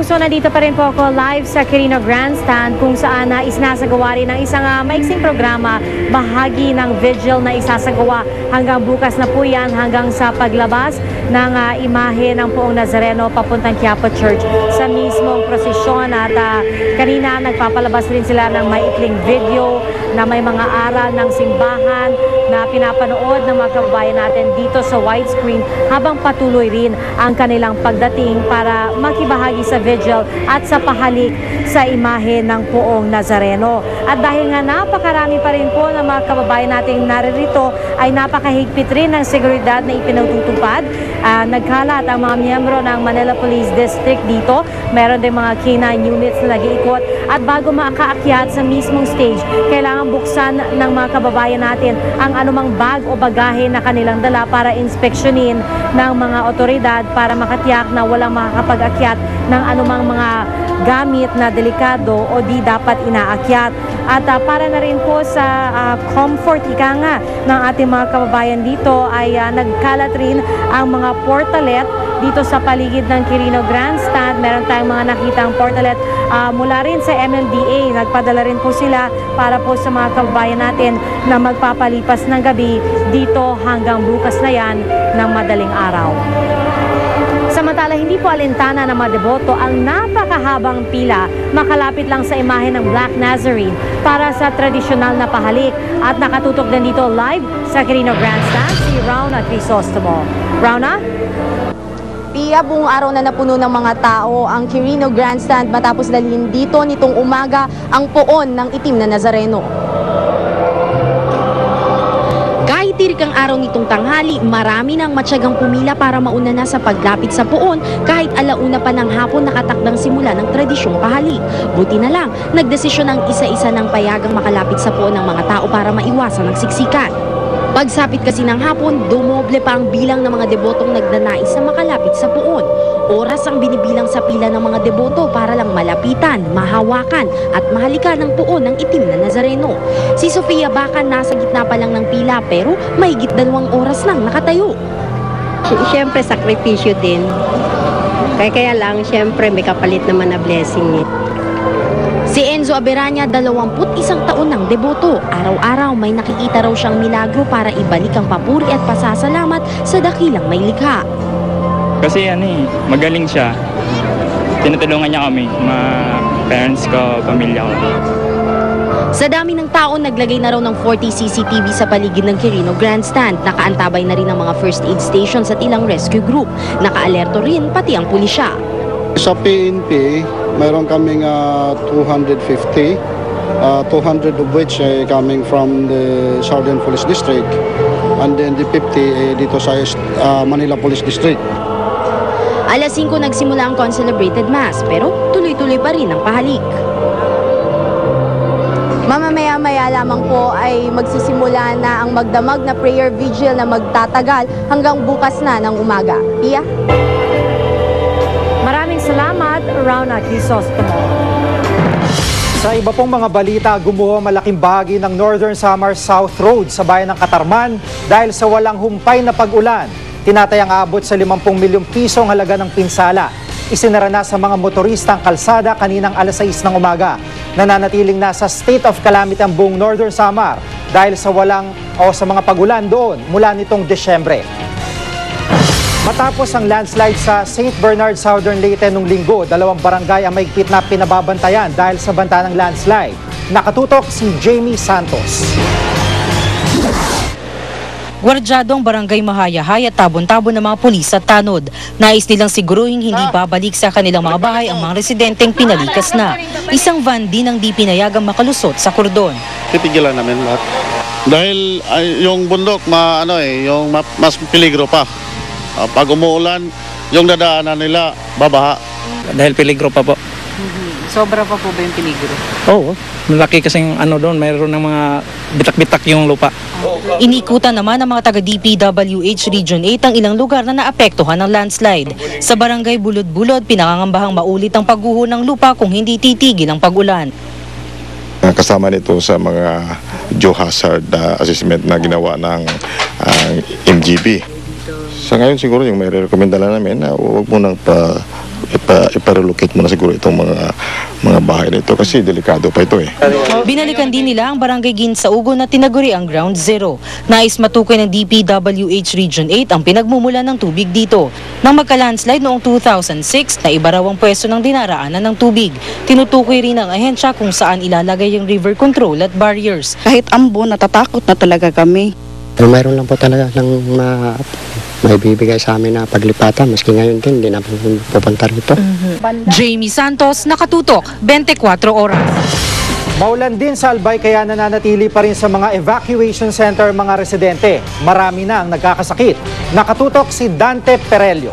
kapuso, nandito pa rin po ako live sa Quirino Grandstand kung saan isinasagawa rin ng isang maiksing programa, bahagi ng vigil na isasagawa hanggang bukas na po yan, hanggang sa paglabas ng imahe ng Poong Nazareno papuntang Quiapo Church sa mismong prosesyon. At kanina nagpapalabas rin sila ng maikling video na may mga aral ng simbahan na pinapanood ng mga kababayan natin dito sa widescreen habang patuloy rin ang kanilang pagdating para makibahagi sa vigil at sa pahalik sa imahe ng Poong Nazareno. At dahil nga napakarami pa rin po ng mga kababayan nating naririto, ay napakahigpit rin ng seguridad na ipinatutupad. Nagkalat ang mga miyembro ng Manila Police District dito. Meron din mga K9 units na nag-iikot. At bago makaakyat sa mismong stage, kailangan buksan ng mga kababayan natin ang anumang bag o bagahe na kanilang dala para inspeksyonin ng mga otoridad para makatiyak na walang makakapag-akyat ng anumang mga gamit na delikado o di dapat inaakyat. At para na rin po sa comfort ika nga ng ating mga kababayan dito ay nagkalat rin ang mga portalet dito sa paligid ng Quirino Grandstand. Meron tayong mga nakitang portalet mula rin sa MMDA. Nagpadala rin po sila para po sa mga kababayan natin na magpapalipas ng gabi dito hanggang bukas na yan ng madaling araw. Samantala, hindi po alintana ng mga deboto ang napakahabang pila makalapit lang sa imahe ng Black Nazarene para sa tradisyonal na pahalik. At nakatutok din dito live sa Quirino Grandstand si Rauna Crisostomo. Rauna? Pia, buong araw na napuno ng mga tao ang Quirino Grandstand matapos dalhin dito nitong umaga ang poon ng itim na Nazareno. Kahit tirik ang araw nitong tanghali, marami nang matyagang pumila para mauna na sa paglapit sa poon kahit alauna pa ng hapon nakatakdang simula ng tradisyong pahalik. Buti na lang, nagdesisyon ang isa-isa ng payagang makalapit sa poon ng mga tao para maiwasan ang siksikan. Pagsapit kasi ng hapon, dumoble pa ang bilang ng mga debotong nagnanais na makalapit sa poon. Oras ang binibilang sa pila ng mga deboto para lang malapitan, mahawakan at mahalikan ng poon ng itim na Nazareno. Si Sofia Bacan nasa gitna pa lang ng pila pero mahigit 2 oras lang nakatayo. Siyempre sakripisyo din. Kaya lang, siyempre may kapalit naman na blessing eh. Si Enzo Aberania, 21 taon ng deboto. Araw-araw may nakikita raw siyang milagro para ibalik ang papuri at pasasalamat sa dakilang may likha. Kasi magaling siya. Tinutulungan niya kami, mga parents ko, pamilya ko. Sa dami ng tao, naglagay na raw ng 40 CCTV sa paligid ng Quirino Grandstand. Nakaantabay na rin ang mga first aid stations at ilang rescue group. Nakaalerto rin pati ang pulisya. Sa PNP, mayroon kaming 250, 200 of which ay coming from the Southern Police District, and then the 50 dito sa Manila Police District. Alas 5 nagsimula ang concelebrated mass, pero tuloy-tuloy pa rin ang pahalik. Mamamaya-maya lamang po ay magsisimula na ang magdamag na prayer vigil na magtatagal hanggang bukas na ng umaga. Pia? Maraming salamat, Rauna Crisostomo. Sa iba pong mga balita, gumuho malaking bahagi ng Northern Samar South Road sa bayan ng Katarman dahil sa walang humpay na pag-ulan. Tinatayang abot sa 50 milyong piso ang halaga ng pinsala. Isinara na sa mga motorista ang kalsada kaninang alas 6 ng umaga. Nananatiling nasa state of calamity ang buong Northern Samar dahil sa sa mga pag-ulan doon mula nitong Desyembre. Matapos ang landslide sa St. Bernard, Southern Leyte nung linggo, 2 barangay ang mahigpit na pinababantayan dahil sa banta ng landslide. Nakatutok si Jamie Santos. Gwardyado ang barangay Mahayahay at tabon-tabon ng mga pulis at tanod. Nais nilang siguruhin hindi babalik sa kanilang mga bahay ang mga residenteng pinalikas na. Isang van din ang di pinayagang makalusot sa kordon. Titigilan namin lahat. Dahil yung bundok yung mas peligro pa. Pag umuulan, yung dadaanan nila babaha. Dahil peligro pa po. Sobra pa po ba yung peligro? Oo, malaki kasing doon, mayroon ng mga bitak-bitak yung lupa. Inikutan naman ng mga taga-DPWH Region 8 ang ilang lugar na naapektuhan ng landslide. Sa barangay Bulod-Bulod, pinangangambahang maulit ang pagguho ng lupa kung hindi titigil ang pag-ulan. Kasama nito sa mga geohazard assessment na ginawa ng MGB. Sa ngayon siguro yung may rekomenda lang namin na huwag munang iparelocate muna siguro itong mga bahay na ito kasi delikado pa ito eh. Binalikan din nila ang barangay Ginsaugo na tinaguri ang Ground Zero. Nais matukoy ng DPWH Region 8 ang pinagmumula ng tubig dito. Nang magka-landslide noong 2006, na iba raw ang pwesto ng dinaraanan ng tubig. Tinutukoy rin ng ahensya kung saan ilalagay yung river control at barriers. Kahit ambo, natatakot na talaga kami. Mayroon lang po talaga ng may bibigay sa amin na paglipatan. Maski ngayon din, hindi na pupunta rito. Jamie Santos, Nakatutok, 24 Oras. Maulan din sa Albay kaya nananatili pa rin sa mga evacuation center mga residente. Marami na ang nagkakasakit. Nakatutok si Dante Perelio.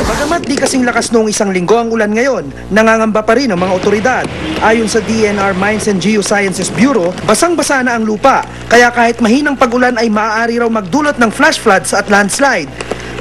Bagamat di kasing lakas noong isang linggo ang ulan ngayon, nangangamba pa rin ang mga otoridad. Ayon sa DNR Mines and Geosciences Bureau, basang-basa na ang lupa. Kaya kahit mahinang pag-ulan ay maaari raw magdulot ng flash floods at landslide.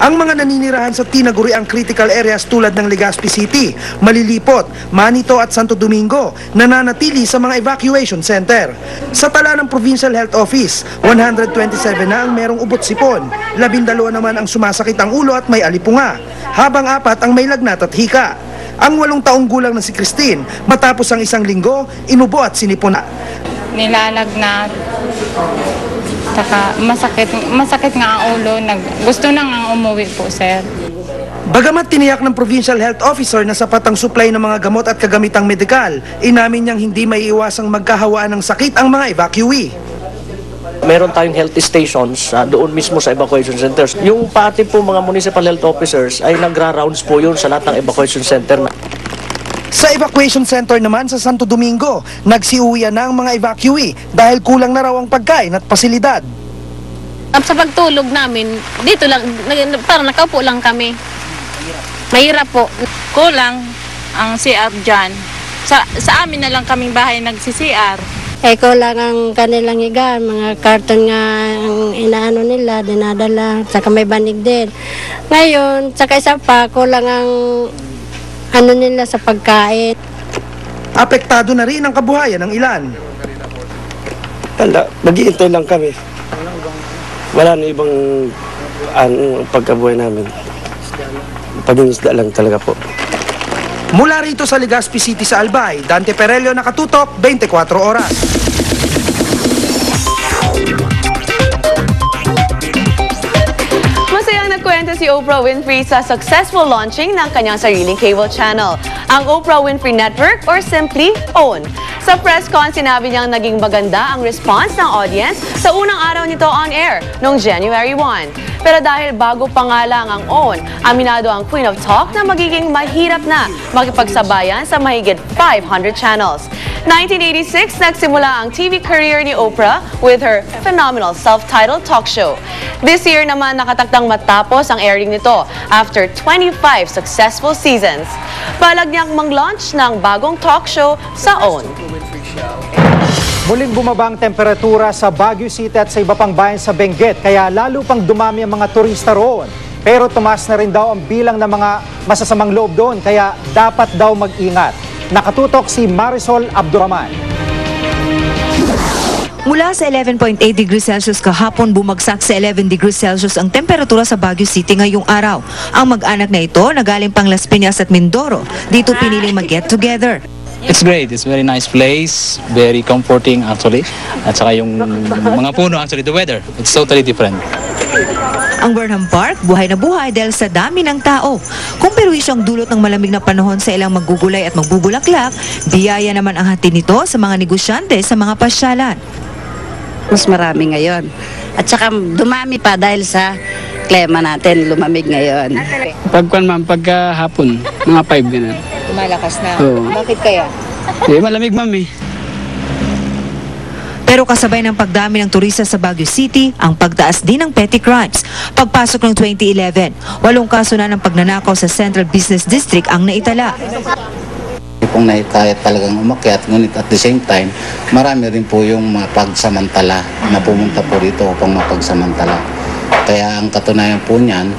Ang mga naninirahan sa tinaguri ang critical areas tulad ng Legazpi City, Malilipot, Manito at Santo Domingo nananatili sa mga evacuation center. Sa tala ng Provincial Health Office, 127 na ang merong ubot-sipon, 12 naman ang sumasakit ang ulo at may alipunga, habang 4 ang may lagnat at hika. Ang 8 taong gulang na si Christine, matapos ang isang linggo, inubo at sinipon. Nilalagnat. Saka masakit nga ang ulo. Gusto na nga umuwi po, sir. Bagamat tiniyak ng Provincial Health Officer na sapat ang supply ng mga gamot at kagamitang medikal, inamin niyang hindi may iwasang magkahawaan ng sakit ang mga evacuee. Meron tayong health stations doon mismo sa evacuation centers. Yung pati po mga municipal health officers ay nagra-rounds po yun sa lahat ng evacuation center. Sa evacuation center naman sa Santo Domingo, nagsiuwian na ang mga evacuee dahil kulang na raw ang pagkain at pasilidad. Sa pagtulog namin, dito lang, parang nakaupo lang kami. Mahirap po. Kulang ang CR dyan. Sa amin na lang kaming bahay nagsi-CR. Kulang ang kanilang higaan, mga karton nga ang inaano nila, dinadala, saka may banig din. Ngayon, saka isa pa, kulang ang ano nila sa pagkain. Apektado na rin ang kabuhayan ng ilan. Nag-iintay lang kami. Wala na ibang pagkabuhay namin. Paningisda lang talaga po. Mula rito sa Legazpi City sa Albay, Dante Perelio, Nakatutok, 24 Oras. Masayang nagkwento si Oprah Winfrey sa successful launching ng kanyang sariling cable channel, ang Oprah Winfrey Network or simply OWN. Sa press con, sinabi niyang naging maganda ang response ng audience sa unang araw nito on air noong January 1. Pero dahil bago pa nga lang ang OWN, aminado ang Queen of Talk na magiging mahirap na makipagsabayan sa mahigit 500 channels. 1986, nagsimula ang TV career ni Oprah with her phenomenal self-titled talk show. This year naman nakatakdang matapos ang airing nito after 25 successful seasons. Balag niyang mang-launch ng bagong talk show sa OWN. Muling bumaba ang temperatura sa Baguio City at sa iba pang bayan sa Benguet, kaya lalo pang dumami ang mga turista roon. Pero tumaas na rin daw ang bilang ng mga masasamang loob doon, kaya dapat daw mag-ingat. Nakatutok si Marisol Abduraman. Mula sa 11.8 degrees Celsius kahapon, bumagsak sa 11 degrees Celsius ang temperatura sa Baguio City ngayong araw. Ang mag-anak na ito, nagaling pang Las Piñas at Mindoro. Dito piniling mag-get together. It's great. It's very nice place. Very comforting actually. At saka yung mga puno actually, the weather, it's totally different. Ang Burnham Park, buhay na buhay dahil sa dami ng tao. Kung perwisyo ang dulot ng malamig na panahon sa ilang maggugulay at magbubulaklak, biyaya naman ang hatid nito sa mga negosyante sa mga pasyalan. Mas marami ngayon. At saka dumami pa dahil sa klima natin, lumamig ngayon. Pagka hapon, mga 5 ganun. Lumalakas na. Oo. Bakit kaya? Malamig mami. Pero kasabay ng pagdami ng turista sa Baguio City, ang pagtaas din ng petty crimes. Pagpasok ng 2011, 8 kaso na ng pagnanakaw sa Central Business District ang naitala. Kung kaya talagang umakyat, ngunit at the same time, marami rin po yung mapagsamantala na pumunta po rito upang mapagsamantala. Kaya ang katunayan po niyan,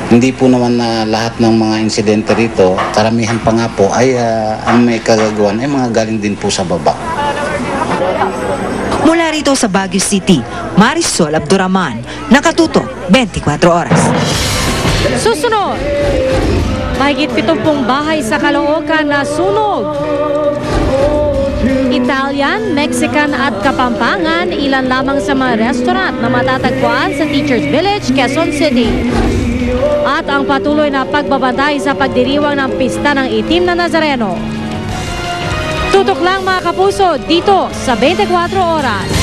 hindi po naman na lahat ng mga insidente rito, karamihan pa nga po ay ang may kagagawan ay mga galing din po sa baba. Mula rito sa Baguio City, Marisol Abduraman, Nakatutok, 24 Oras. Susunod! Mahigit 70 bahay sa Caloocan na sunog. Italian, Mexican at Kapampangan, ilan lamang sa mga restaurant na matatagpuan sa Teachers Village, Quezon City. At ang patuloy na pagbabantay sa pagdiriwang ng pista ng Itim na Nazareno. Tutok lang mga kapuso dito sa 24 Oras.